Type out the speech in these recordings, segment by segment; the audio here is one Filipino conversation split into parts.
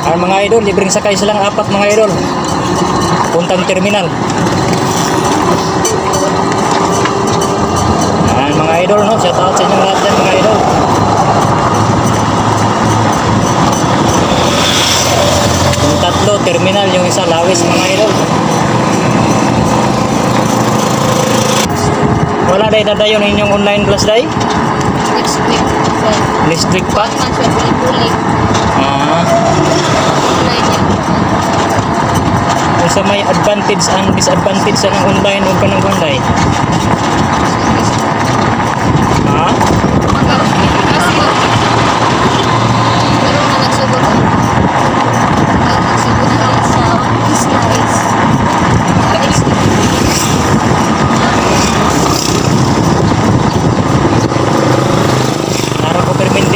Mga idol, libreng sakay silang apat mga idol. Puntang terminal. Mga idol, no? Shout out sa inyong lahat yan mga idol. Yung tatlo, terminal. Yung isa, Lawis mga idol. Wala day dadayon inyong online class day? Next week. Next week pa? Puli-puli. Kung sa may advantage and disadvantage sa ng online o ka ng online?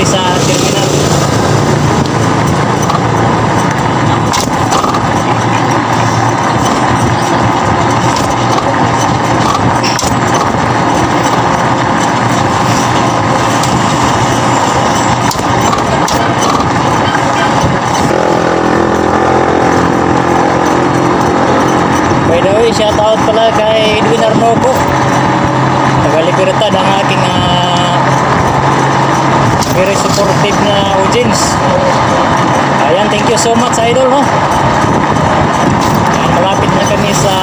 Sa terminal. By the way, shout out pala kay Edwin Arnoco, taga-Libertad, ang aking very supportive na audience. Ayan, thank you so much idol, no? Ayan, malapit na kami sa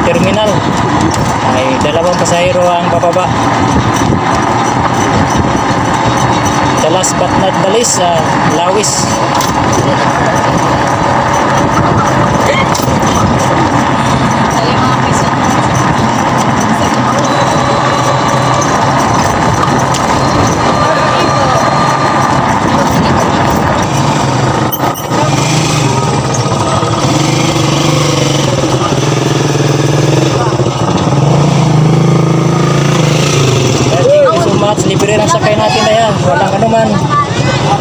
terminal. Ay dalawang pasahero ang bababa. The last but not the least, Lawis. Libre ng sakay natin na yan, walang ano man.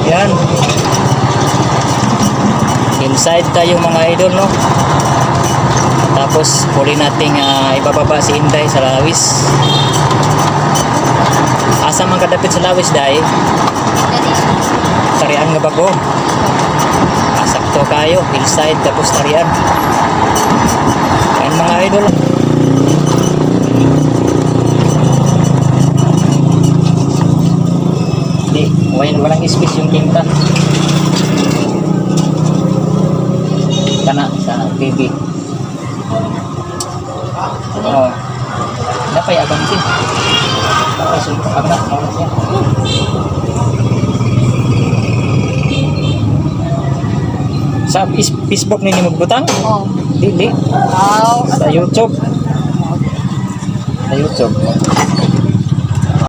Yan, inside tayo mga idol, no? Tapos huli nating ibababa si Inday sa Lawis. Asa man kadapit sa Lawis day? Tarian nga bago. Sakto kayo, inside tapos tarian. Yan mga idol. Walang space yung tinta. Kana sa TV. Napay abang din. Tapos yung abang siya. Sa Facebook ninyo magbutang? Oo. Dili. Wow. Sa YouTube. Sa YouTube.